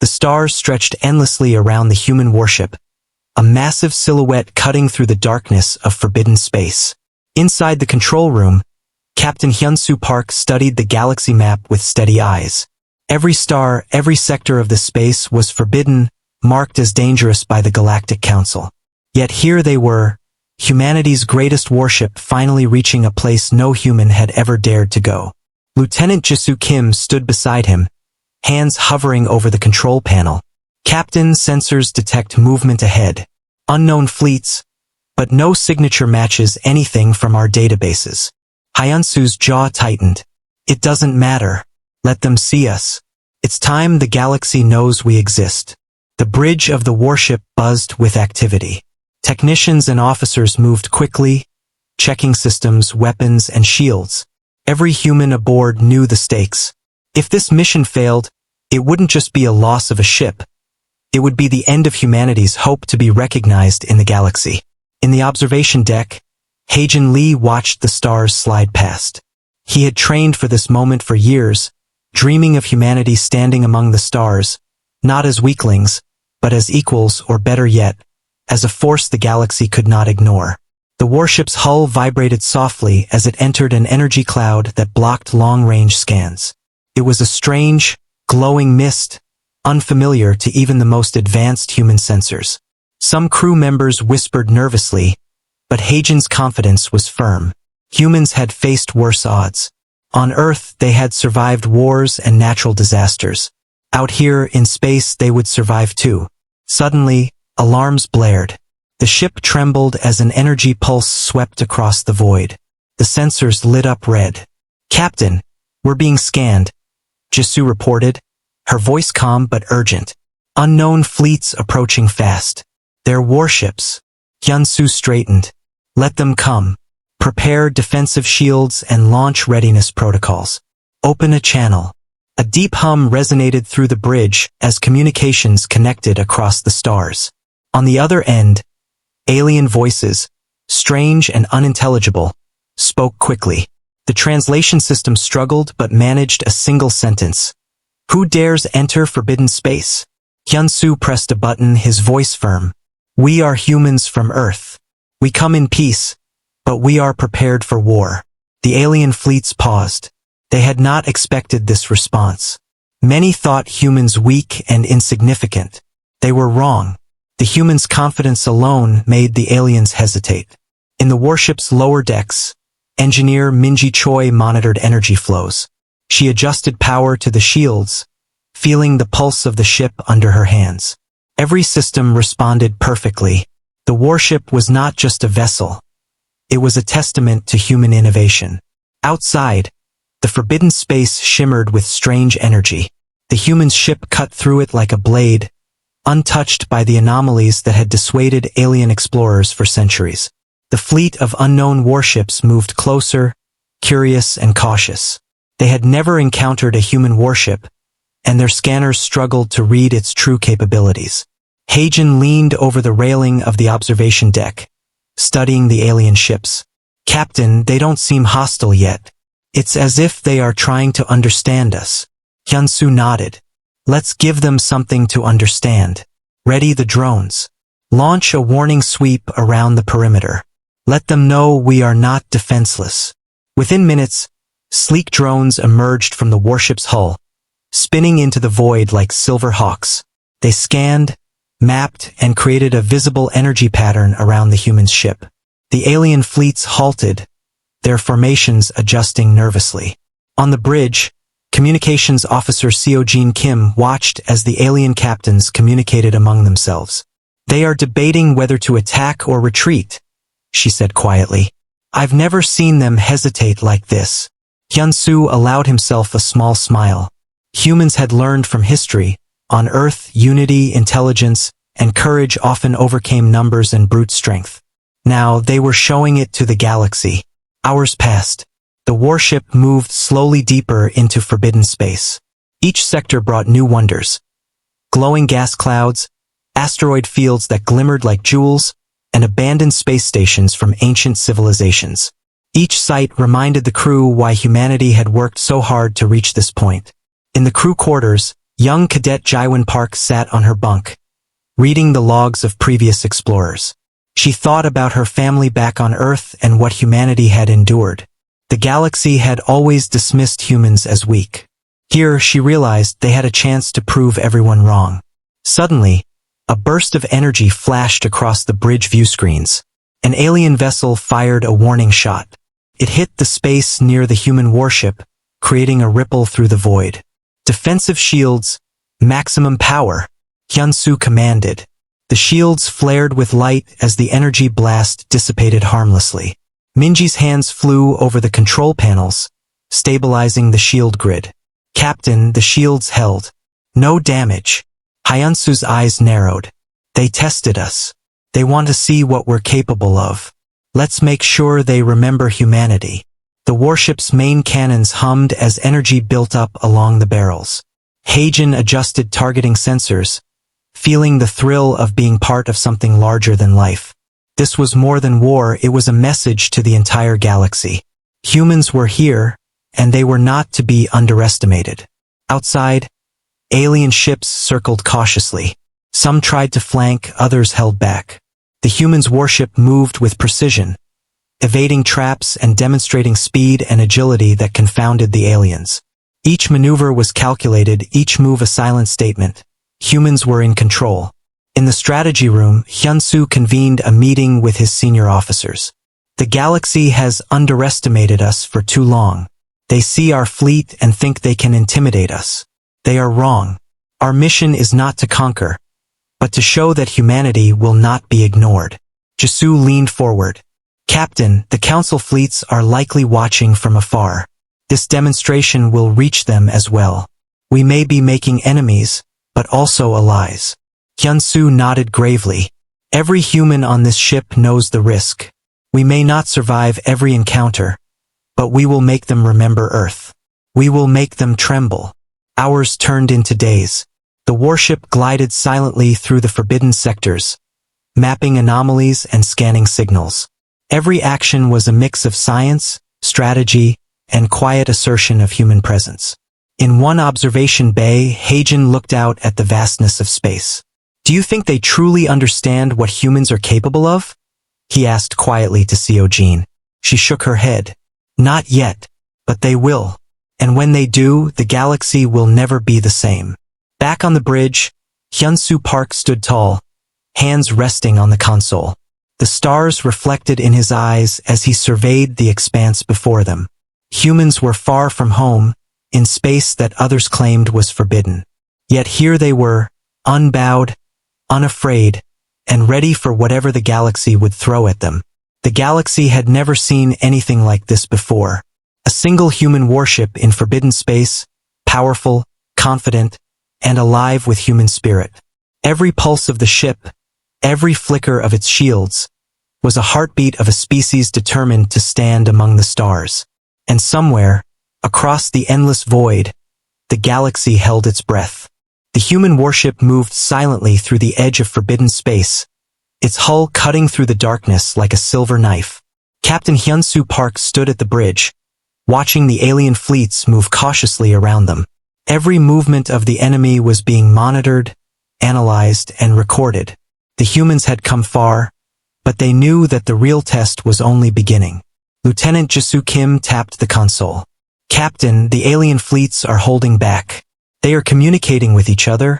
The stars stretched endlessly around the human warship, a massive silhouette cutting through the darkness of forbidden space. Inside the control room, Captain Hyun-Soo Park studied the galaxy map with steady eyes. Every star, every sector of the space was forbidden, marked as dangerous by the Galactic Council. Yet here they were, humanity's greatest warship finally reaching a place no human had ever dared to go. Lieutenant Jisoo Kim stood beside him, hands hovering over the control panel. Captain, sensors detect movement ahead. Unknown fleets, but no signature matches anything from our databases. Hyun-Soo's jaw tightened. It doesn't matter. Let them see us. It's time the galaxy knows we exist. The bridge of the warship buzzed with activity. Technicians and officers moved quickly, checking systems, weapons, and shields. Every human aboard knew the stakes. If this mission failed, it wouldn't just be a loss of a ship. It would be the end of humanity's hope to be recognized in the galaxy. In the observation deck, Haejin Lee watched the stars slide past. He had trained for this moment for years, dreaming of humanity standing among the stars, not as weaklings, but as equals, or better yet, as a force the galaxy could not ignore. The warship's hull vibrated softly as it entered an energy cloud that blocked long-range scans. It was a strange, glowing mist, unfamiliar to even the most advanced human sensors. Some crew members whispered nervously, but Haejin's confidence was firm. Humans had faced worse odds. On Earth, they had survived wars and natural disasters. Out here, in space, they would survive too. Suddenly, alarms blared. The ship trembled as an energy pulse swept across the void. The sensors lit up red. "Captain, we're being scanned," Jisoo reported, her voice calm but urgent. "Unknown fleets approaching fast. They're warships." Hyun-Soo straightened. "Let them come. Prepare defensive shields and launch readiness protocols. Open a channel." A deep hum resonated through the bridge as communications connected across the stars. On the other end, alien voices, strange and unintelligible, spoke quickly. The translation system struggled but managed a single sentence. "Who dares enter forbidden space?" Hyun-Soo pressed a button, his voice firm. "We are humans from Earth. We come in peace, but we are prepared for war." The alien fleets paused. They had not expected this response. Many thought humans weak and insignificant. They were wrong. The humans' confidence alone made the aliens hesitate. In the warship's lower decks, engineer Minji Choi monitored energy flows. She adjusted power to the shields, feeling the pulse of the ship under her hands. Every system responded perfectly. The warship was not just a vessel. It was a testament to human innovation. Outside, the forbidden space shimmered with strange energy. The human ship cut through it like a blade, untouched by the anomalies that had dissuaded alien explorers for centuries. The fleet of unknown warships moved closer, curious and cautious. They had never encountered a human warship, and their scanners struggled to read its true capabilities. Haejin leaned over the railing of the observation deck, studying the alien ships. "Captain, they don't seem hostile yet. It's as if they are trying to understand us." Hyun-Soo nodded. "Let's give them something to understand. Ready the drones. Launch a warning sweep around the perimeter. Let them know we are not defenseless." Within minutes, sleek drones emerged from the warship's hull, spinning into the void like silver hawks. They scanned, mapped, and created a visible energy pattern around the human ship. The alien fleets halted, their formations adjusting nervously. On the bridge, Communications Officer Seo-Jin Kim watched as the alien captains communicated among themselves. "They are debating whether to attack or retreat," she said quietly. "I've never seen them hesitate like this." Hyun-Soo allowed himself a small smile. Humans had learned from history. On Earth, unity, intelligence, and courage often overcame numbers and brute strength. Now they were showing it to the galaxy. Hours passed. The warship moved slowly deeper into forbidden space. Each sector brought new wonders. Glowing gas clouds, asteroid fields that glimmered like jewels, and abandoned space stations from ancient civilizations. Each site reminded the crew why humanity had worked so hard to reach this point. In the crew quarters, Young cadet Jaiwan Park sat on her bunk, reading the logs of previous explorers. She thought about her family back on Earth and what humanity had endured. The galaxy had always dismissed humans as weak. Here, she realized they had a chance to prove everyone wrong. Suddenly, a burst of energy flashed across the bridge view screens. An alien vessel fired a warning shot. It hit the space near the human warship, creating a ripple through the void. Defensive shields, maximum power, Hyunsu commanded. The shields flared with light as the energy blast dissipated harmlessly. Minji's hands flew over the control panels, stabilizing the shield grid. Captain, the shields held. No damage. Hyunsu's eyes narrowed. They tested us. They want to see what we're capable of. Let's make sure they remember humanity. The warship's main cannons hummed as energy built up along the barrels. Heijin adjusted targeting sensors, feeling the thrill of being part of something larger than life. This was more than war, it was a message to the entire galaxy. Humans were here, and they were not to be underestimated. Outside, alien ships circled cautiously. Some tried to flank, others held back. The humans' warship moved with precision, evading traps and demonstrating speed and agility that confounded the aliens. Each maneuver was calculated, each move a silent statement. Humans were in control. In the strategy room, Hyunsu convened a meeting with his senior officers. The galaxy has underestimated us for too long. They see our fleet and think they can intimidate us. They are wrong. Our mission is not to conquer, but to show that humanity will not be ignored. Jisoo leaned forward. Captain, the council fleets are likely watching from afar. This demonstration will reach them as well. We may be making enemies, but also allies. Hyunsu nodded gravely. Every human on this ship knows the risk. We may not survive every encounter, but we will make them remember Earth. We will make them tremble. Hours turned into days. The warship glided silently through the forbidden sectors, mapping anomalies and scanning signals. Every action was a mix of science, strategy, and quiet assertion of human presence. In one observation bay, Heijin looked out at the vastness of space. Do you think they truly understand what humans are capable of? He asked quietly to Seojin. She shook her head. Not yet, but they will. And when they do, the galaxy will never be the same. Back on the bridge, Hyunsu Park stood tall, hands resting on the console. The stars reflected in his eyes as he surveyed the expanse before them. Humans were far from home, in space that others claimed was forbidden. Yet here they were, unbowed, unafraid, and ready for whatever the galaxy would throw at them. The galaxy had never seen anything like this before. A single human warship in forbidden space, powerful, confident, and alive with human spirit. Every pulse of the ship, every flicker of its shields, was a heartbeat of a species determined to stand among the stars. And somewhere, across the endless void, the galaxy held its breath. The human warship moved silently through the edge of forbidden space, its hull cutting through the darkness like a silver knife. Captain Hyunsu Park stood at the bridge, watching the alien fleets move cautiously around them. Every movement of the enemy was being monitored, analyzed, and recorded. The humans had come far, but they knew that the real test was only beginning. Lieutenant Jisoo Kim tapped the console. Captain, the alien fleets are holding back. They are communicating with each other,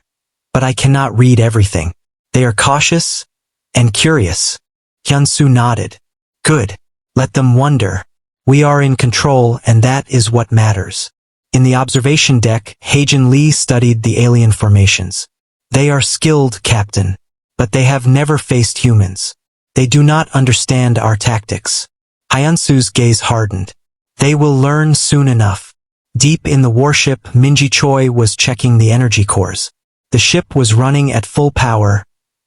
but I cannot read everything. They are cautious and curious. Hyunsu nodded. Good. Let them wonder. We are in control, and that is what matters. In the observation deck, Heijin Lee studied the alien formations. They are skilled, Captain, but they have never faced humans. They do not understand our tactics. Hyunsu's gaze hardened. They will learn soon enough. Deep in the warship, Minji Choi was checking the energy cores. The ship was running at full power,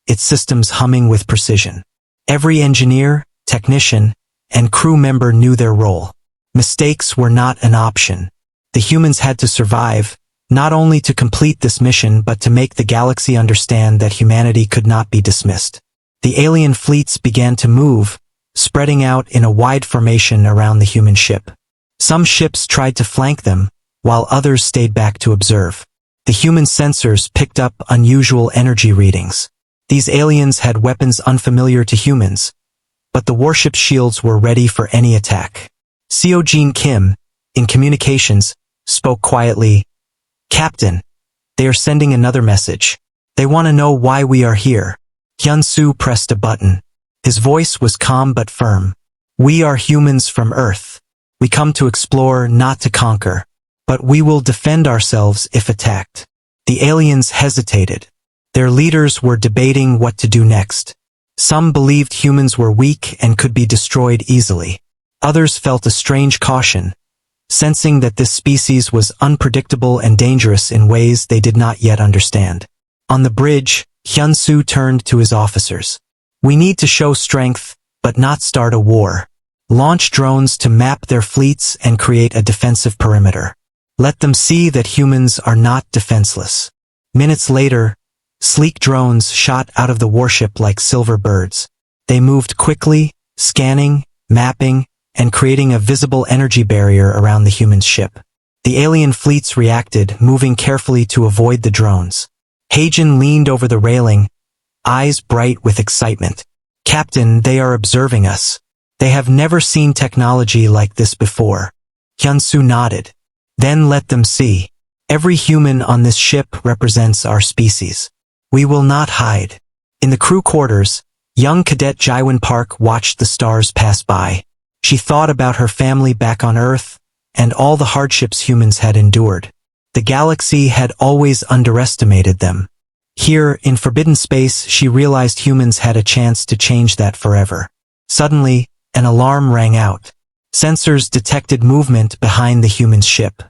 its systems humming with precision. Every engineer, technician, and crew member knew their role. Mistakes were not an option. The humans had to survive, not only to complete this mission but to make the galaxy understand that humanity could not be dismissed. The alien fleets began to move, spreading out in a wide formation around the human ship. Some ships tried to flank them, while others stayed back to observe. The human sensors picked up unusual energy readings. These aliens had weapons unfamiliar to humans, but the warship's shields were ready for any attack. Seo-Jin Kim, in communications, spoke quietly, "Captain, they are sending another message. They want to know why we are here." Hyun-Soo pressed a button. His voice was calm but firm. "We are humans from Earth. We come to explore, not to conquer. But we will defend ourselves if attacked." The aliens hesitated. Their leaders were debating what to do next. Some believed humans were weak and could be destroyed easily. Others felt a strange caution, sensing that this species was unpredictable and dangerous in ways they did not yet understand. On the bridge, Hyun-Soo turned to his officers. "We need to show strength, but not start a war. Launch drones to map their fleets and create a defensive perimeter. Let them see that humans are not defenseless." Minutes later, sleek drones shot out of the warship like silver birds. They moved quickly, scanning, mapping, and creating a visible energy barrier around the human ship. The alien fleets reacted, moving carefully to avoid the drones. Haejin leaned over the railing, eyes bright with excitement. "Captain, they are observing us. They have never seen technology like this before." Hyun-Soo nodded. "Then let them see. Every human on this ship represents our species. We will not hide." In the crew quarters, young cadet Jaewon Park watched the stars pass by. She thought about her family back on Earth and all the hardships humans had endured. The galaxy had always underestimated them. Here, in forbidden space, she realized humans had a chance to change that forever. Suddenly, an alarm rang out. Sensors detected movement behind the human ship.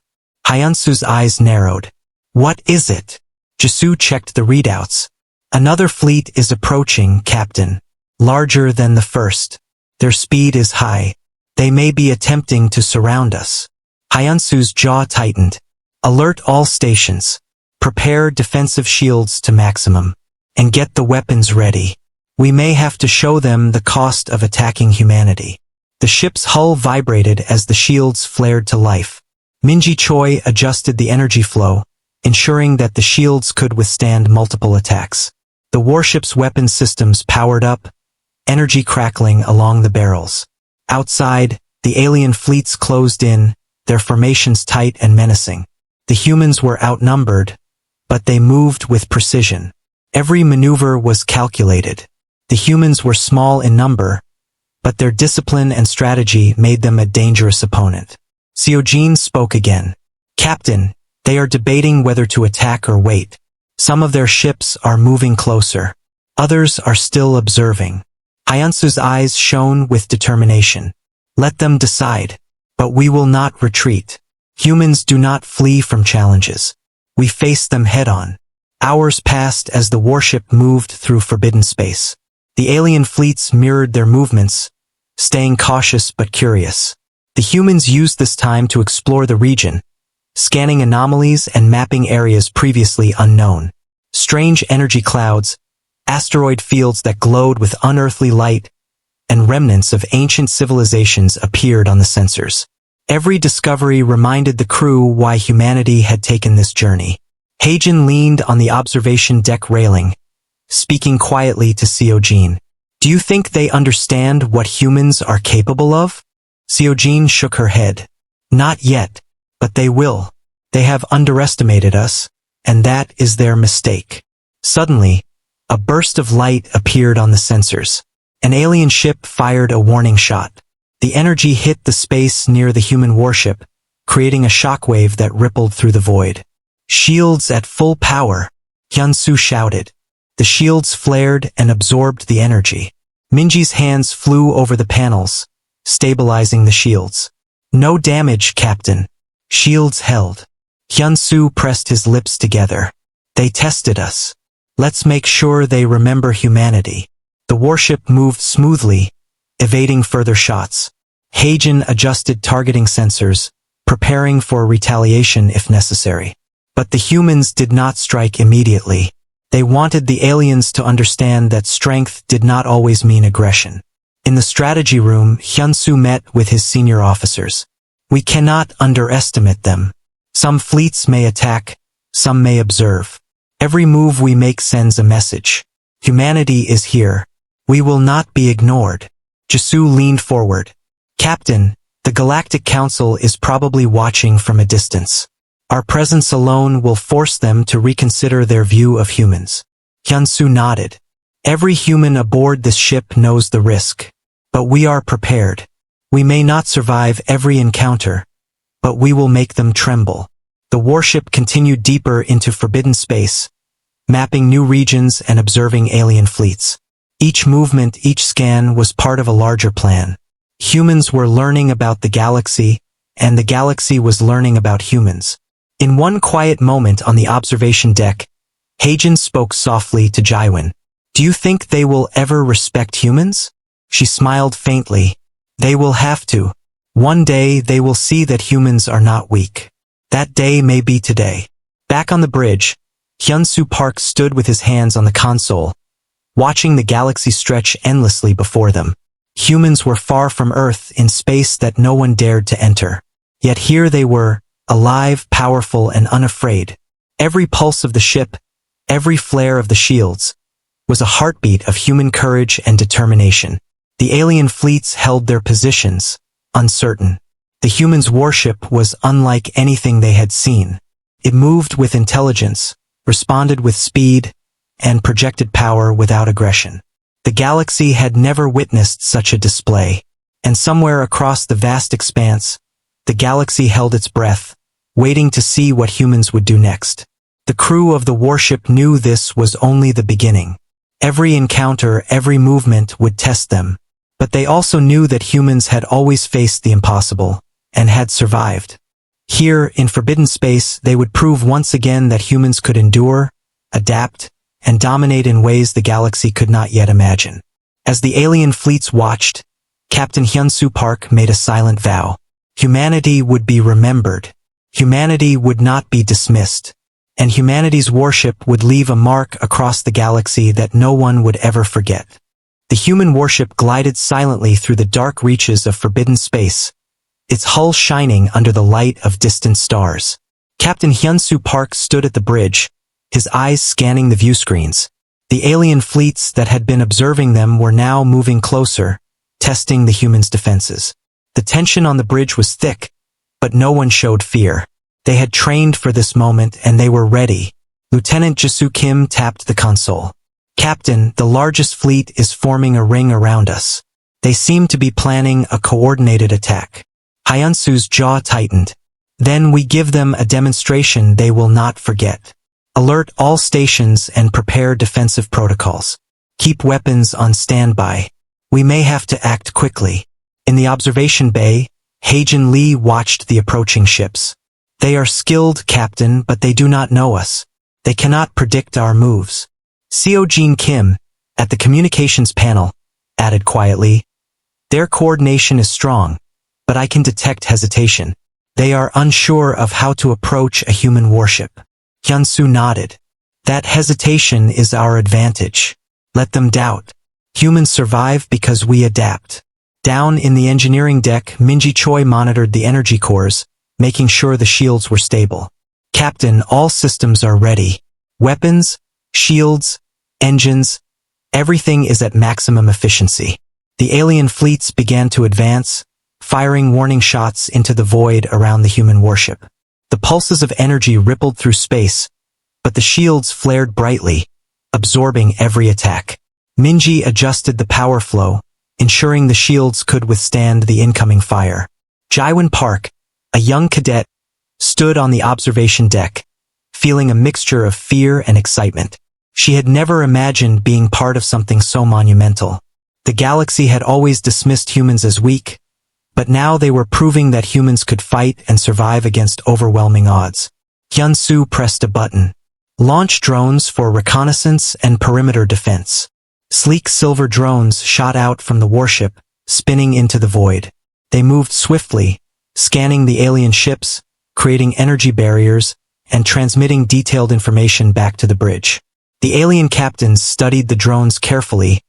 Hyun-Soo's eyes narrowed. "What is it?" Jisoo checked the readouts. "Another fleet is approaching, Captain. Larger than the first. Their speed is high. They may be attempting to surround us." Hyun-Soo's jaw tightened. "Alert all stations. Prepare defensive shields to maximum. And get the weapons ready. We may have to show them the cost of attacking humanity." The ship's hull vibrated as the shields flared to life. Minji Choi adjusted the energy flow, ensuring that the shields could withstand multiple attacks. The warship's weapon systems powered up, energy crackling along the barrels. Outside, the alien fleets closed in, their formations tight and menacing. The humans were outnumbered, but they moved with precision. Every maneuver was calculated. The humans were small in number, but their discipline and strategy made them a dangerous opponent. Seo-Jin spoke again. "Captain, they are debating whether to attack or wait. Some of their ships are moving closer. Others are still observing." Hyun-Soo's eyes shone with determination. "Let them decide. But we will not retreat. Humans do not flee from challenges. We face them head-on." Hours passed as the warship moved through forbidden space. The alien fleets mirrored their movements, staying cautious but curious. The humans used this time to explore the region, scanning anomalies and mapping areas previously unknown. Strange energy clouds, asteroid fields that glowed with unearthly light, and remnants of ancient civilizations appeared on the sensors. Every discovery reminded the crew why humanity had taken this journey. Haejin leaned on the observation deck railing, speaking quietly to Seo-Jin. "Do you think they understand what humans are capable of?" Seo-Jin shook her head. "Not yet, but they will. They have underestimated us, and that is their mistake." Suddenly, a burst of light appeared on the sensors. An alien ship fired a warning shot. The energy hit the space near the human warship, creating a shockwave that rippled through the void. "Shields at full power," Hyun-Soo shouted. The shields flared and absorbed the energy. Minji's hands flew over the panels, stabilizing the shields. "No damage, Captain." Shields held. Hyun-Soo pressed his lips together. "They tested us. Let's make sure they remember humanity." The warship moved smoothly, evading further shots. Haejin adjusted targeting sensors, preparing for retaliation if necessary. But the humans did not strike immediately. They wanted the aliens to understand that strength did not always mean aggression. In the strategy room, Hyun-Soo met with his senior officers. "We cannot underestimate them. Some fleets may attack, some may observe. Every move we make sends a message. Humanity is here. We will not be ignored. Jisoo leaned forward. Captain, the Galactic Council is probably watching from a distance. Our presence alone will force them to reconsider their view of humans. Hyunsoo nodded. Every human aboard this ship knows the risk. But we are prepared. We may not survive every encounter, but we will make them tremble. The warship continued deeper into forbidden space, mapping new regions and observing alien fleets. Each movement, each scan was part of a larger plan. Humans were learning about the galaxy, and the galaxy was learning about humans. In one quiet moment on the observation deck, Haejin spoke softly to Jaiwon. Do you think they will ever respect humans? She smiled faintly. They will have to. One day they will see that humans are not weak. That day may be today. Back on the bridge, Hyunsoo Park stood with his hands on the console, watching the galaxy stretch endlessly before them. Humans were far from Earth in space that no one dared to enter. Yet here they were, alive, powerful, and unafraid. Every pulse of the ship, every flare of the shields, was a heartbeat of human courage and determination. The alien fleets held their positions, uncertain. The humans' warship was unlike anything they had seen. It moved with intelligence, responded with speed, and projected power without aggression. The galaxy had never witnessed such a display, and somewhere across the vast expanse, the galaxy held its breath, waiting to see what humans would do next. The crew of the warship knew this was only the beginning. Every encounter, every movement would test them, but they also knew that humans had always faced the impossible, and had survived. Here, in forbidden space, they would prove once again that humans could endure, adapt, and dominate in ways the galaxy could not yet imagine. As the alien fleets watched, Captain Hyunsoo Park made a silent vow. Humanity would be remembered. Humanity would not be dismissed. And humanity's warship would leave a mark across the galaxy that no one would ever forget. The human warship glided silently through the dark reaches of forbidden space, its hull shining under the light of distant stars. Captain Hyunsoo Park stood at the bridge, his eyes scanning the view screens. The alien fleets that had been observing them were now moving closer, testing the humans' defenses. The tension on the bridge was thick, but no one showed fear. They had trained for this moment and they were ready. Lieutenant Jisoo Kim tapped the console. Captain, the largest fleet is forming a ring around us. They seem to be planning a coordinated attack. Hyunsoo's jaw tightened. Then we give them a demonstration they will not forget. Alert all stations and prepare defensive protocols. Keep weapons on standby. We may have to act quickly. In the observation bay, Haejin Lee watched the approaching ships. They are skilled, Captain, but they do not know us. They cannot predict our moves. Seojin Kim, at the communications panel, added quietly, their coordination is strong, but I can detect hesitation. They are unsure of how to approach a human warship. Hyunsoo nodded. That hesitation is our advantage. Let them doubt. Humans survive because we adapt. Down in the engineering deck, Minji Choi monitored the energy cores, making sure the shields were stable. Captain, all systems are ready. Weapons, shields, engines, everything is at maximum efficiency. The alien fleets began to advance, firing warning shots into the void around the human warship. The pulses of energy rippled through space, but the shields flared brightly, absorbing every attack. Minji adjusted the power flow, ensuring the shields could withstand the incoming fire. Jaiwon Park, a young cadet, stood on the observation deck, feeling a mixture of fear and excitement. She had never imagined being part of something so monumental. The galaxy had always dismissed humans as weak, but now they were proving that humans could fight and survive against overwhelming odds. Hyunsoo pressed a button. Launch drones for reconnaissance and perimeter defense. Sleek silver drones shot out from the warship, spinning into the void. They moved swiftly, scanning the alien ships, creating energy barriers, and transmitting detailed information back to the bridge. The alien captains studied the drones carefully,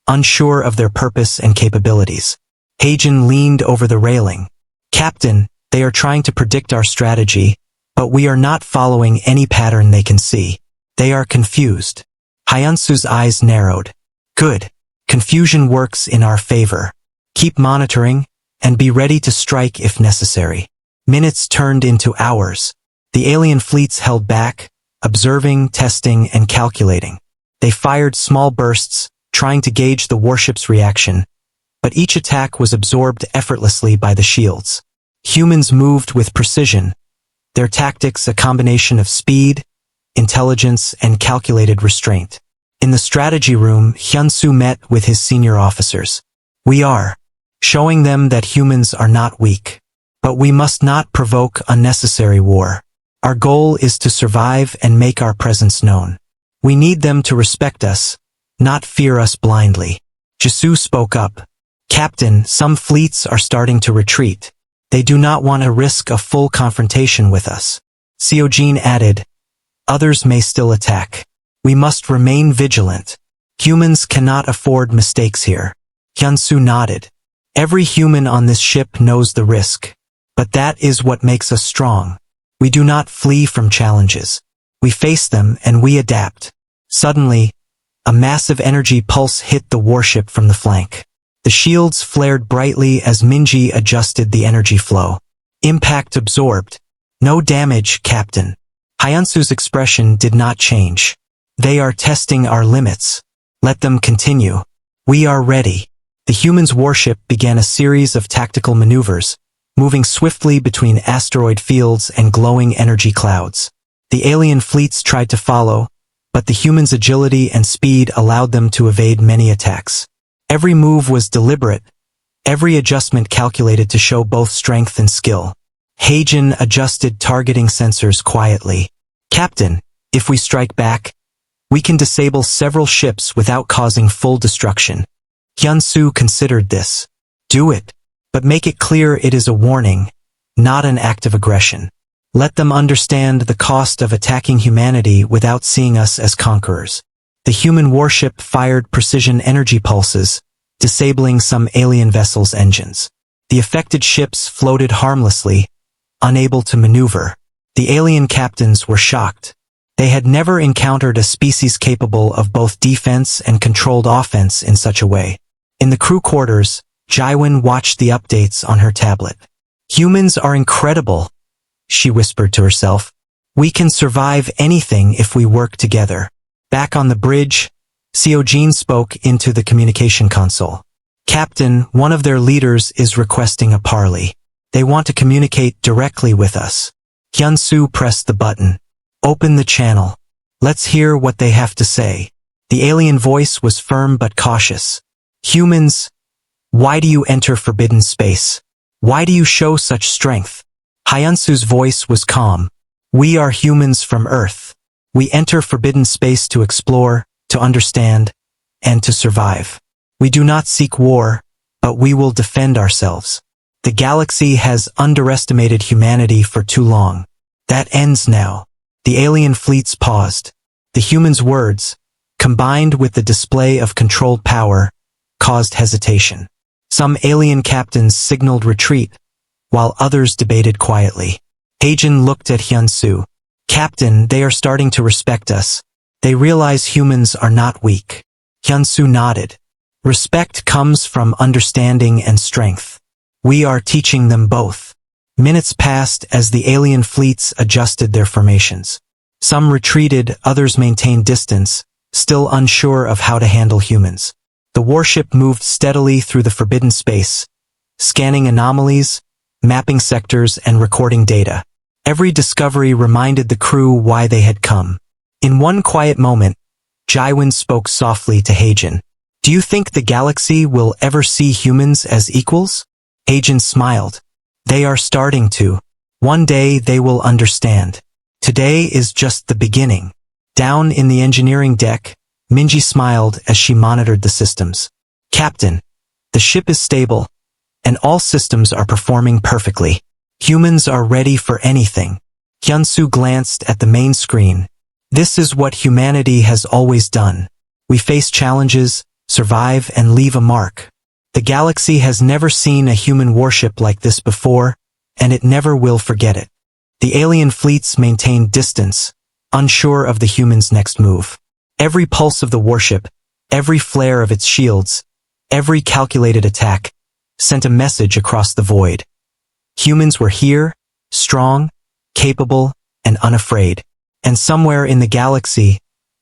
unsure of their purpose and capabilities. Haejin leaned over the railing. Captain, they are trying to predict our strategy, but we are not following any pattern they can see. They are confused. Hyunsu's eyes narrowed. Good. Confusion works in our favor. Keep monitoring, and be ready to strike if necessary. Minutes turned into hours. The alien fleets held back, observing, testing, and calculating. They fired small bursts, trying to gauge the warship's reaction, but each attack was absorbed effortlessly by the shields. Humans moved with precision, their tactics a combination of speed, intelligence, and calculated restraint. In the strategy room, Hyunsu met with his senior officers. We are showing them that humans are not weak, but we must not provoke unnecessary war. Our goal is to survive and make our presence known. We need them to respect us, not fear us blindly. Jisoo spoke up. Captain, some fleets are starting to retreat. They do not want to risk a full confrontation with us. Seojin added, others may still attack. We must remain vigilant. Humans cannot afford mistakes here. Hyunsu nodded. Every human on this ship knows the risk. But that is what makes us strong. We do not flee from challenges. We face them and we adapt. Suddenly, a massive energy pulse hit the warship from the flank. The shields flared brightly as Minji adjusted the energy flow. Impact absorbed. No damage, Captain. Hyunsu's expression did not change. They are testing our limits. Let them continue. We are ready. The humans' warship began a series of tactical maneuvers, moving swiftly between asteroid fields and glowing energy clouds. The alien fleets tried to follow, but the humans' agility and speed allowed them to evade many attacks. Every move was deliberate, every adjustment calculated to show both strength and skill. Heijin adjusted targeting sensors quietly. Captain, if we strike back, we can disable several ships without causing full destruction. Hyunsu considered this. Do it, but make it clear it is a warning, not an act of aggression. Let them understand the cost of attacking humanity without seeing us as conquerors. The human warship fired precision energy pulses, disabling some alien vessels' engines. The affected ships floated harmlessly, unable to maneuver. The alien captains were shocked. They had never encountered a species capable of both defense and controlled offense in such a way. In the crew quarters, Jaiwon watched the updates on her tablet. Humans are incredible, she whispered to herself. We can survive anything if we work together. Back on the bridge, Seojin spoke into the communication console. Captain, one of their leaders is requesting a parley. They want to communicate directly with us. Hyunsu pressed the button. Open the channel. Let's hear what they have to say. The alien voice was firm but cautious. Humans, why do you enter forbidden space? Why do you show such strength? Hyunsu's voice was calm. We are humans from Earth. We enter forbidden space to explore, to understand, and to survive. We do not seek war, but we will defend ourselves. The galaxy has underestimated humanity for too long. That ends now. The alien fleets paused. The humans' words, combined with the display of controlled power, caused hesitation. Some alien captains signaled retreat, while others debated quietly. Heijin looked at Hyunsu. Captain, they are starting to respect us. They realize humans are not weak. Hyunsu nodded. Respect comes from understanding and strength. We are teaching them both. Minutes passed as the alien fleets adjusted their formations. Some retreated, others maintained distance, still unsure of how to handle humans. The warship moved steadily through the forbidden space, scanning anomalies, mapping sectors, and recording data. Every discovery reminded the crew why they had come. In one quiet moment, Jaiwon spoke softly to Heijin. Do you think the galaxy will ever see humans as equals? Heijin smiled. They are starting to. One day they will understand. Today is just the beginning. Down in the engineering deck, Minji smiled as she monitored the systems. Captain, the ship is stable, and all systems are performing perfectly. Humans are ready for anything. Hyunsu glanced at the main screen. This is what humanity has always done. We face challenges, survive, and leave a mark. The galaxy has never seen a human warship like this before, and it never will forget it. The alien fleets maintained distance, unsure of the humans' next move. Every pulse of the warship, every flare of its shields, every calculated attack, sent a message across the void. Humans were here, strong, capable, and unafraid. And somewhere in the galaxy,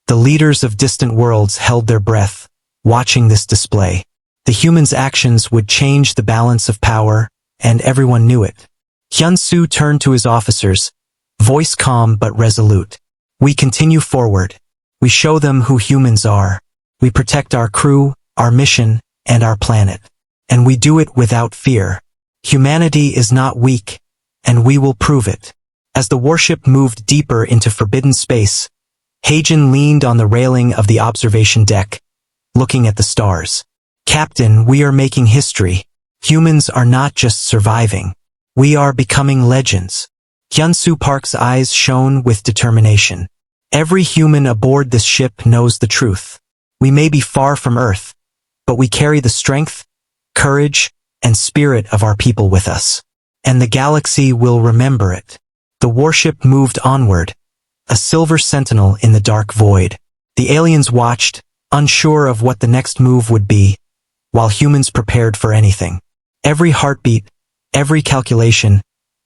the leaders of distant worlds held their breath, watching this display. The humans' actions would change the balance of power, and everyone knew it. Hyun-soo turned to his officers, voice calm but resolute. We continue forward. We show them who humans are. We protect our crew, our mission, and our planet. And we do it without fear. Humanity is not weak, and we will prove it. As the warship moved deeper into forbidden space, Haejin leaned on the railing of the observation deck, looking at the stars. Captain, we are making history. Humans are not just surviving. We are becoming legends. Hyun-soo Park's eyes shone with determination. Every human aboard this ship knows the truth. We may be far from Earth, but we carry the strength, courage, and spirit of our people with us. And the galaxy will remember it. The warship moved onward, a silver sentinel in the dark void. The aliens watched, unsure of what the next move would be, while humans prepared for anything. Every heartbeat, every calculation,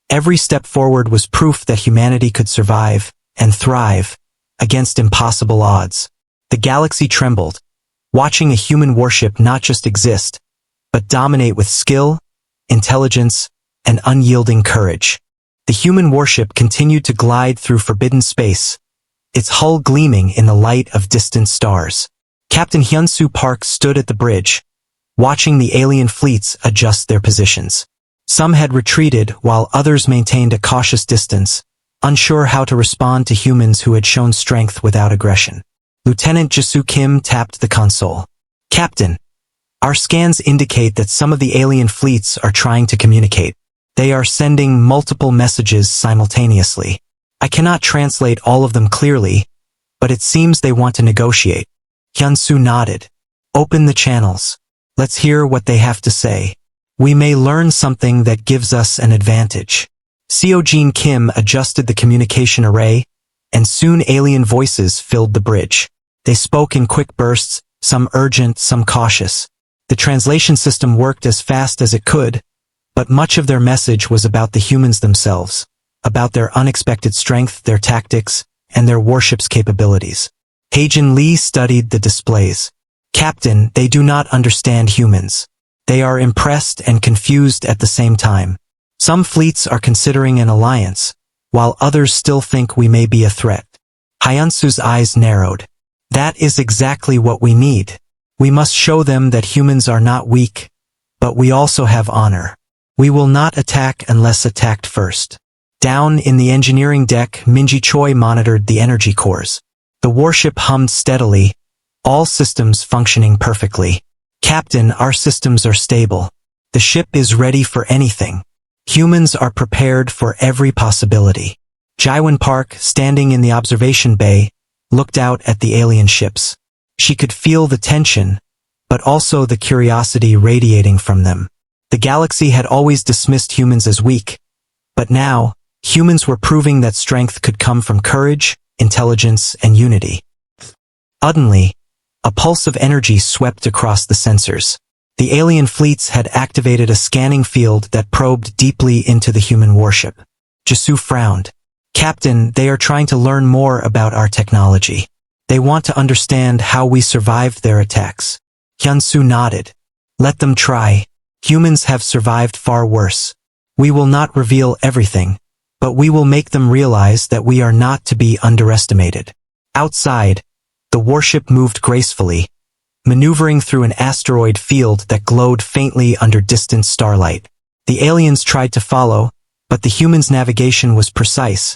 every step forward was proof that humanity could survive and thrive against impossible odds. The galaxy trembled, watching a human warship not just exist, but dominate with skill, intelligence, and unyielding courage. The human warship continued to glide through forbidden space, its hull gleaming in the light of distant stars. Captain Hyun-soo Park stood at the bridge, watching the alien fleets adjust their positions. Some had retreated while others maintained a cautious distance, unsure how to respond to humans who had shown strength without aggression. Lieutenant Jisoo Kim tapped the console. Captain, our scans indicate that some of the alien fleets are trying to communicate. They are sending multiple messages simultaneously. I cannot translate all of them clearly, but it seems they want to negotiate. Hyun-soo nodded. Open the channels. Let's hear what they have to say. We may learn something that gives us an advantage. Seo-jin Kim adjusted the communication array, and soon alien voices filled the bridge. They spoke in quick bursts, some urgent, some cautious. The translation system worked as fast as it could, but much of their message was about the humans themselves, about their unexpected strength, their tactics, and their warship's capabilities. Haejin Lee studied the displays. Captain, they do not understand humans. They are impressed and confused at the same time. Some fleets are considering an alliance, while others still think we may be a threat. Hyun-soo's eyes narrowed. That is exactly what we need. We must show them that humans are not weak, but we also have honor. We will not attack unless attacked first. Down in the engineering deck, Minji Choi monitored the energy cores. The warship hummed steadily, all systems functioning perfectly. Captain, our systems are stable. The ship is ready for anything. Humans are prepared for every possibility. Jaiwon Park, standing in the observation bay, looked out at the alien ships. She could feel the tension, but also the curiosity radiating from them. The galaxy had always dismissed humans as weak, but now, humans were proving that strength could come from courage, intelligence, and unity. Suddenly, a pulse of energy swept across the sensors. The alien fleets had activated a scanning field that probed deeply into the human warship. Jisoo frowned. Captain, they are trying to learn more about our technology. They want to understand how we survived their attacks. Hyun-soo nodded. Let them try. Humans have survived far worse. We will not reveal everything, but we will make them realize that we are not to be underestimated. Outside, the warship moved gracefully, maneuvering through an asteroid field that glowed faintly under distant starlight. The aliens tried to follow, but the humans' navigation was precise,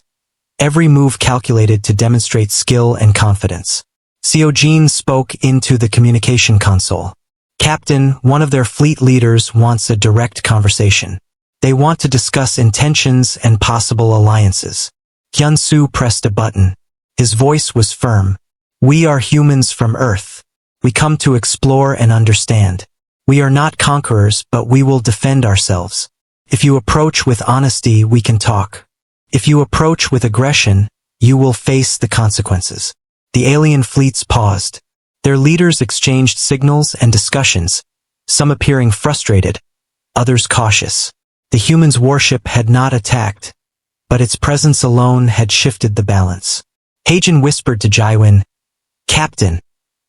every move calculated to demonstrate skill and confidence. Seo-jin spoke into the communication console. Captain, one of their fleet leaders wants a direct conversation. They want to discuss intentions and possible alliances. Hyun-soo pressed a button. His voice was firm. We are humans from Earth. We come to explore and understand. We are not conquerors, but we will defend ourselves. If you approach with honesty, we can talk. If you approach with aggression, you will face the consequences. The alien fleets paused. Their leaders exchanged signals and discussions, some appearing frustrated, others cautious. The humans' warship had not attacked, but its presence alone had shifted the balance. Hagen whispered to Jaiwin, "Captain,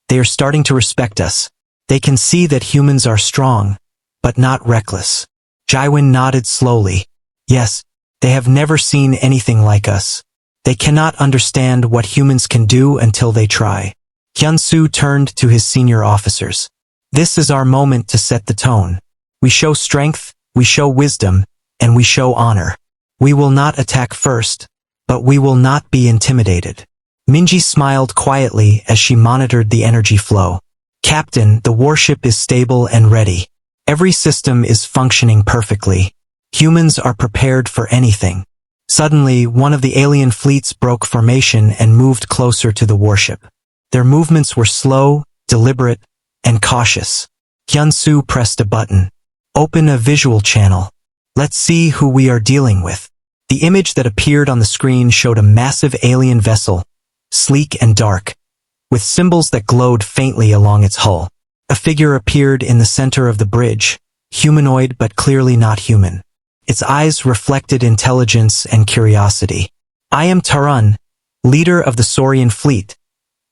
they are starting to respect us. They can see that humans are strong, but not reckless." Jaiwin nodded slowly. "Yes, they have never seen anything like us. They cannot understand what humans can do until they try." Hyunsu turned to his senior officers. "This is our moment to set the tone. We show strength, we show wisdom, and we show honor. We will not attack first, but we will not be intimidated." Minji smiled quietly as she monitored the energy flow. "Captain, the warship is stable and ready. Every system is functioning perfectly. Humans are prepared for anything." Suddenly, one of the alien fleets broke formation and moved closer to the warship. Their movements were slow, deliberate, and cautious. Hyunsu pressed a button. "Open a visual channel. Let's see who we are dealing with." The image that appeared on the screen showed a massive alien vessel, sleek and dark, with symbols that glowed faintly along its hull. A figure appeared in the center of the bridge, humanoid but clearly not human. Its eyes reflected intelligence and curiosity. "I am Tarun, leader of the Saurian fleet,"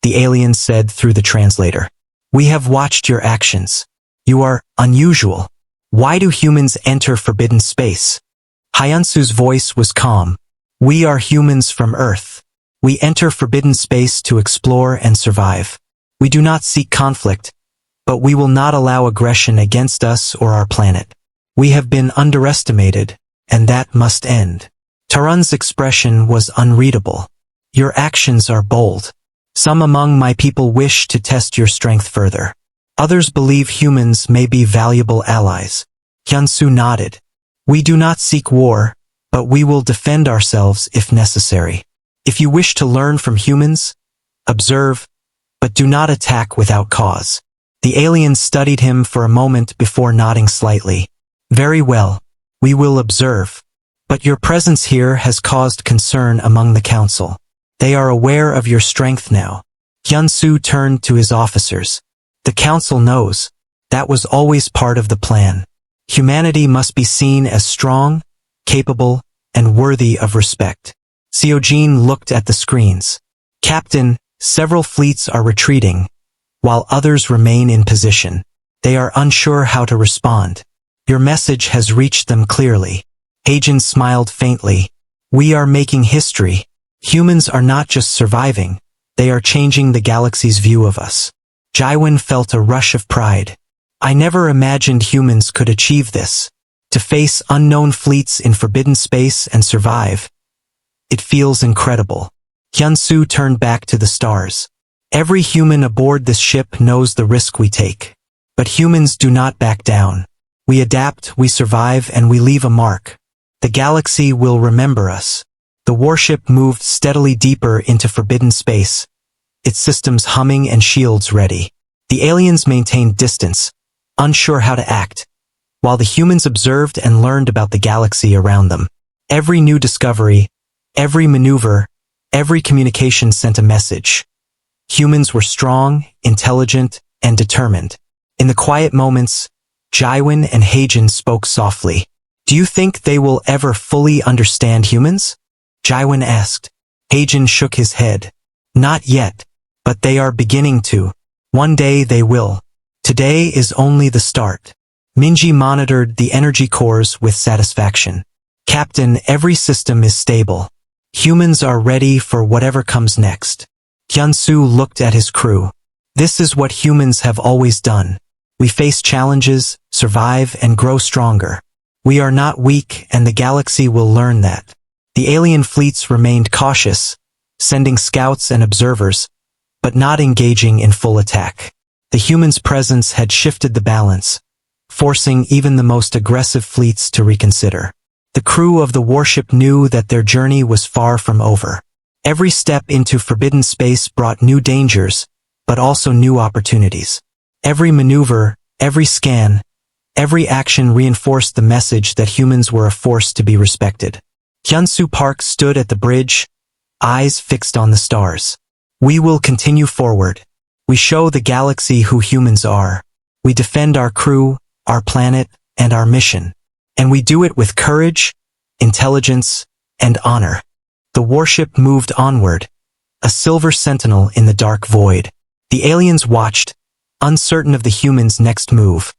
the alien said through the translator. "We have watched your actions. You are unusual. Why do humans enter forbidden space?" Hyunsu's voice was calm. "We are humans from Earth. We enter forbidden space to explore and survive. We do not seek conflict, but we will not allow aggression against us or our planet. We have been underestimated, and that must end." Tarun's expression was unreadable. "Your actions are bold. Some among my people wish to test your strength further. Others believe humans may be valuable allies." Hyunsu nodded. "We do not seek war, but we will defend ourselves if necessary. If you wish to learn from humans, observe, but do not attack without cause." The alien studied him for a moment before nodding slightly. "Very well, we will observe. But your presence here has caused concern among the council. They are aware of your strength now." Hyunsu turned to his officers. "The council knows. That was always part of the plan. Humanity must be seen as strong, capable, and worthy of respect." Seojin looked at the screens. "Captain, several fleets are retreating, while others remain in position. They are unsure how to respond. Your message has reached them clearly." Hagen smiled faintly. "We are making history. Humans are not just surviving, they are changing the galaxy's view of us." Jaiwin felt a rush of pride. "I never imagined humans could achieve this. To face unknown fleets in forbidden space and survive. It feels incredible." Hyunsu turned back to the stars. "Every human aboard this ship knows the risk we take. But humans do not back down. We adapt, we survive, and we leave a mark. The galaxy will remember us." The warship moved steadily deeper into forbidden space, its systems humming and shields ready. The aliens maintained distance, unsure how to act, while the humans observed and learned about the galaxy around them. Every new discovery, every maneuver, every communication sent a message. Humans were strong, intelligent, and determined. In the quiet moments, Jaiwin and Hagen spoke softly. "Do you think they will ever fully understand humans?" Jaiwin asked. Hagen shook his head. "Not yet, but they are beginning to. One day they will. Today is only the start." Minji monitored the energy cores with satisfaction. "Captain, every system is stable. Humans are ready for whatever comes next." Hyunsu looked at his crew. "This is what humans have always done. We face challenges, survive, and grow stronger. We are not weak, and the galaxy will learn that." The alien fleets remained cautious, sending scouts and observers, but not engaging in full attack. The humans' presence had shifted the balance, forcing even the most aggressive fleets to reconsider. The crew of the warship knew that their journey was far from over. Every step into forbidden space brought new dangers, but also new opportunities. Every maneuver, every scan, every action reinforced the message that humans were a force to be respected. Hyunsu Park stood at the bridge, eyes fixed on the stars. We will continue forward. We show the galaxy who humans are. We defend our crew, our planet, and our mission. And we do it with courage, intelligence, and honor. The warship moved onward, a silver sentinel in the dark void. The aliens watched, uncertain of the humans' next move,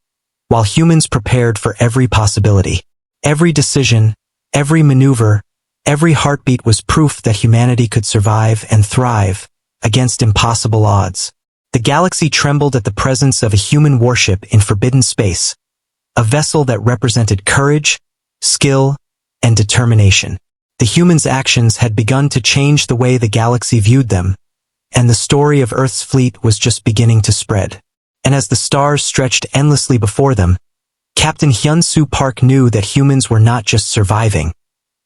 while humans prepared for every possibility. Every decision, every maneuver, every heartbeat was proof that humanity could survive and thrive against impossible odds. The galaxy trembled at the presence of a human warship in forbidden space, a vessel that represented courage, skill, and determination. The humans' actions had begun to change the way the galaxy viewed them, and the story of Earth's fleet was just beginning to spread. And as the stars stretched endlessly before them, Captain Hyunsu Park knew that humans were not just surviving,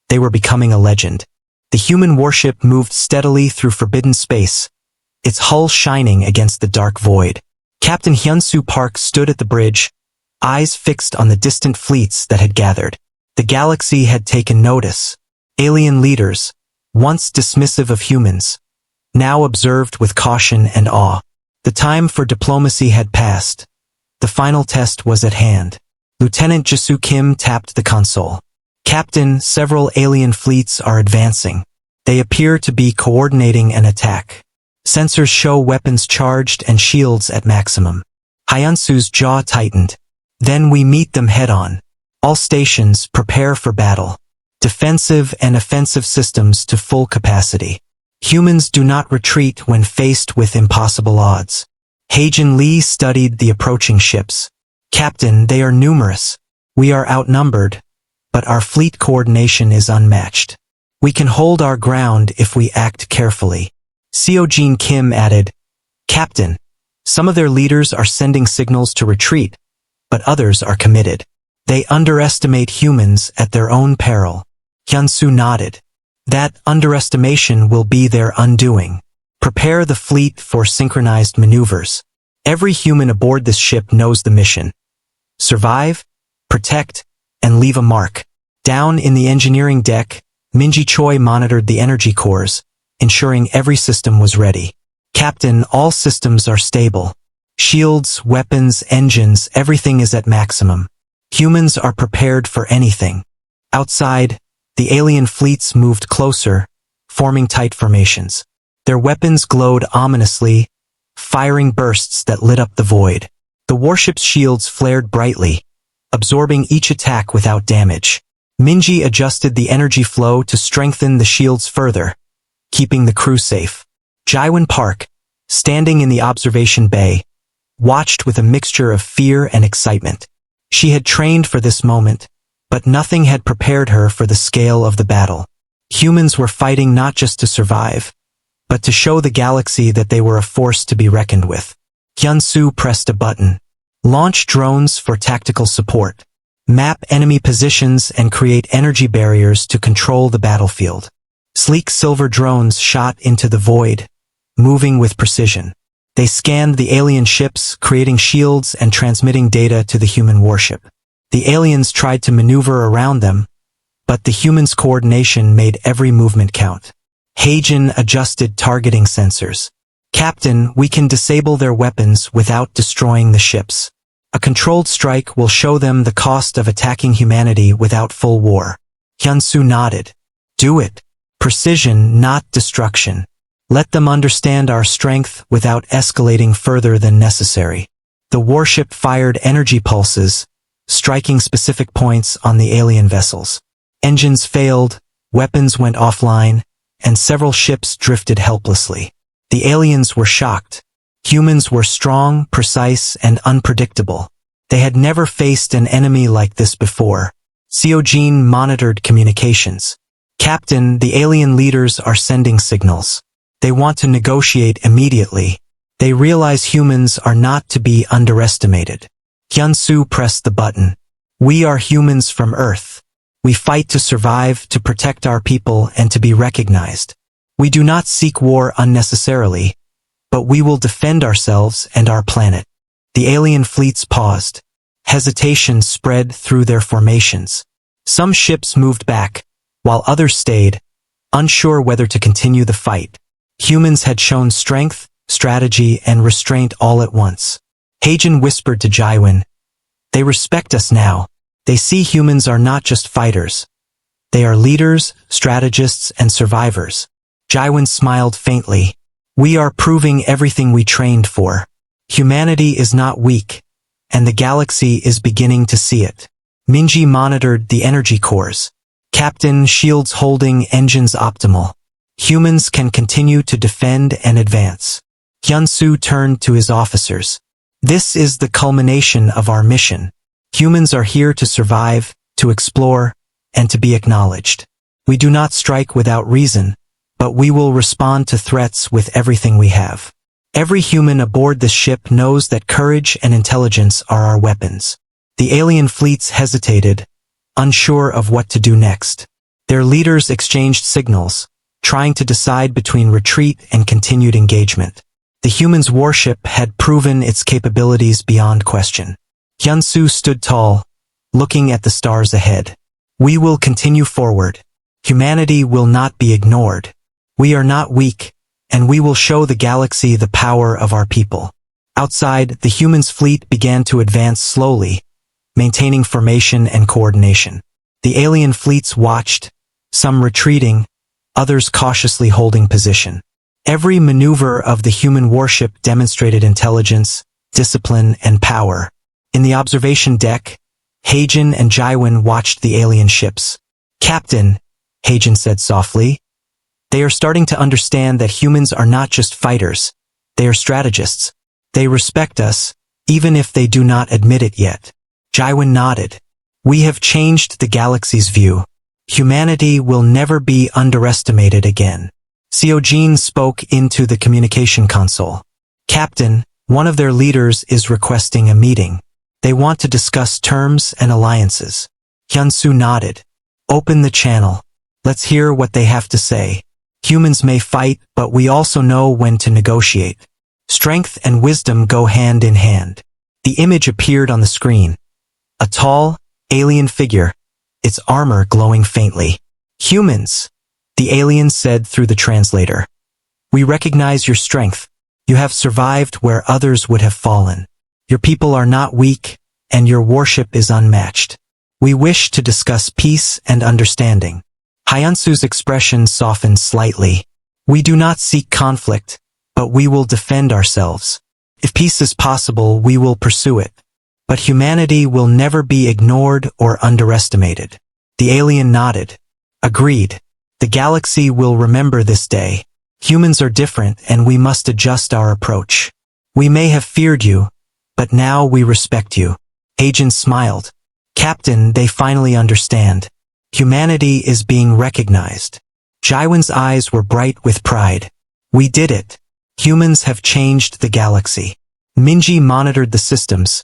they were becoming a legend. The human warship moved steadily through forbidden space, its hull shining against the dark void. Captain Hyunsu Park stood at the bridge, eyes fixed on the distant fleets that had gathered. The galaxy had taken notice. Alien leaders, once dismissive of humans, now observed with caution and awe. The time for diplomacy had passed. The final test was at hand. Lieutenant Jisoo Kim tapped the console. Captain, several alien fleets are advancing. They appear to be coordinating an attack. Sensors show weapons charged and shields at maximum. Hyunsu's jaw tightened. Then we meet them head-on. All stations prepare for battle. Defensive and offensive systems to full capacity. Humans do not retreat when faced with impossible odds. Haejin Lee studied the approaching ships. Captain, they are numerous. We are outnumbered, but our fleet coordination is unmatched. We can hold our ground if we act carefully. Seojin Kim added, Captain, some of their leaders are sending signals to retreat, but others are committed. They underestimate humans at their own peril. Hyunsu nodded. That underestimation will be their undoing. Prepare the fleet for synchronized maneuvers. Every human aboard this ship knows the mission. Survive, protect, and leave a mark. Down in the engineering deck, Minji Choi monitored the energy cores, ensuring every system was ready. Captain, all systems are stable. Shields, weapons, engines, everything is at maximum. Humans are prepared for anything. Outside, the alien fleets moved closer, forming tight formations. Their weapons glowed ominously, firing bursts that lit up the void. The warship's shields flared brightly, absorbing each attack without damage. Minji adjusted the energy flow to strengthen the shields further, keeping the crew safe. Jaiwan Park, standing in the observation bay, watched with a mixture of fear and excitement. She had trained for this moment, but nothing had prepared her for the scale of the battle. Humans were fighting not just to survive, but to show the galaxy that they were a force to be reckoned with. Hyunsu pressed a button. Launch drones for tactical support. Map enemy positions and create energy barriers to control the battlefield. Sleek silver drones shot into the void, moving with precision. They scanned the alien ships, creating shields and transmitting data to the human warship. The aliens tried to maneuver around them, but the humans' coordination made every movement count. Haejin adjusted targeting sensors. Captain, we can disable their weapons without destroying the ships. A controlled strike will show them the cost of attacking humanity without full war. Hyunsu nodded. Do it. Precision, not destruction. Let them understand our strength without escalating further than necessary. The warship fired energy pulses, striking specific points on the alien vessels. Engines failed, weapons went offline, and several ships drifted helplessly. The aliens were shocked. Humans were strong, precise, and unpredictable. They had never faced an enemy like this before. Seojin monitored communications. Captain, the alien leaders are sending signals. They want to negotiate immediately. They realize humans are not to be underestimated. Hyunsu pressed the button. We are humans from Earth. We fight to survive, to protect our people, and to be recognized. We do not seek war unnecessarily, but we will defend ourselves and our planet. The alien fleets paused. Hesitation spread through their formations. Some ships moved back, while others stayed, unsure whether to continue the fight. Humans had shown strength, strategy, and restraint all at once. Heijin whispered to Jaiwen, "They respect us now. They see humans are not just fighters. They are leaders, strategists, and survivors." Jaiwen smiled faintly. "We are proving everything we trained for. Humanity is not weak, and the galaxy is beginning to see it." Minji monitored the energy cores. "Captain, shields holding, engines optimal. Humans can continue to defend and advance." Hyunsu turned to his officers. "This is the culmination of our mission. Humans are here to survive, to explore, and to be acknowledged. We do not strike without reason, but we will respond to threats with everything we have. Every human aboard this ship knows that courage and intelligence are our weapons." The alien fleets hesitated, unsure of what to do next. Their leaders exchanged signals, trying to decide between retreat and continued engagement. The humans' warship had proven its capabilities beyond question. Hyunsu stood tall, looking at the stars ahead. "We will continue forward. Humanity will not be ignored. We are not weak, and we will show the galaxy the power of our people." Outside, the humans' fleet began to advance slowly, maintaining formation and coordination. The alien fleets watched, some retreating, others cautiously holding position. Every maneuver of the human warship demonstrated intelligence, discipline, and power. In the observation deck, Heijin and Jaiwen watched the alien ships. "Captain," Heijin said softly, "they are starting to understand that humans are not just fighters, they are strategists. They respect us, even if they do not admit it yet." Jaiwen nodded. "We have changed the galaxy's view. Humanity will never be underestimated again." Seojin spoke into the communication console. "Captain, one of their leaders is requesting a meeting. They want to discuss terms and alliances." Hyunsu nodded. "Open the channel. Let's hear what they have to say. Humans may fight, but we also know when to negotiate. Strength and wisdom go hand in hand." The image appeared on the screen. A tall, alien figure, its armor glowing faintly. "Humans," the alien said through the translator. "We recognize your strength. You have survived where others would have fallen. Your people are not weak, and your warship is unmatched. We wish to discuss peace and understanding." Hyunsu's expression softened slightly. "We do not seek conflict, but we will defend ourselves. If peace is possible, we will pursue it. But humanity will never be ignored or underestimated." The alien nodded. "Agreed. The galaxy will remember this day. Humans are different, and we must adjust our approach. We may have feared you, but now we respect you." Heijin smiled. "Captain, they finally understand. Humanity is being recognized." Jaiwen's eyes were bright with pride. "We did it. Humans have changed the galaxy." Minji monitored the systems,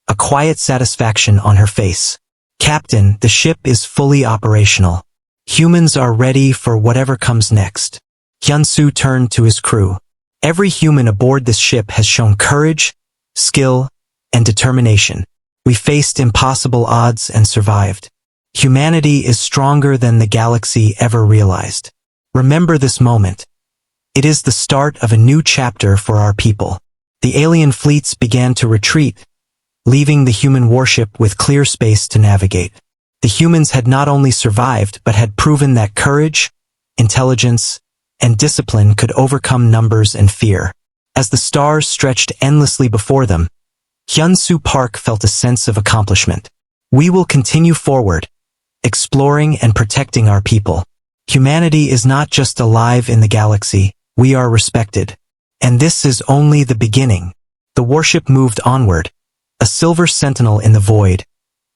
a quiet satisfaction on her face. "Captain, the ship is fully operational. Humans are ready for whatever comes next." Hyunsu turned to his crew. "Every human aboard this ship has shown courage, skill, and determination. We faced impossible odds and survived. Humanity is stronger than the galaxy ever realized. Remember this moment. It is the start of a new chapter for our people." The alien fleets began to retreat, leaving the human warship with clear space to navigate. The humans had not only survived but had proven that courage, intelligence, and discipline could overcome numbers and fear. As the stars stretched endlessly before them, Hyunsu Park felt a sense of accomplishment. "We will continue forward, exploring and protecting our people. Humanity is not just alive in the galaxy, we are respected. And this is only the beginning." The warship moved onward, a silver sentinel in the void,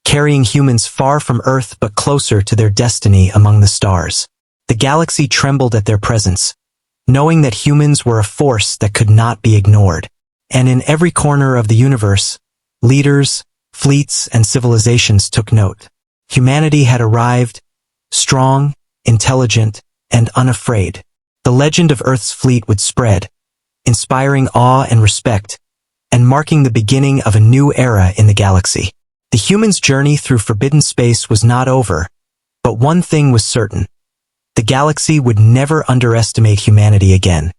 carrying humans far from Earth but closer to their destiny among the stars. The galaxy trembled at their presence, knowing that humans were a force that could not be ignored. And in every corner of the universe, leaders, fleets, and civilizations took note. Humanity had arrived, strong, intelligent, and unafraid. The legend of Earth's fleet would spread, inspiring awe and respect, and marking the beginning of a new era in the galaxy. The humans' journey through forbidden space was not over, but one thing was certain. The galaxy would never underestimate humanity again.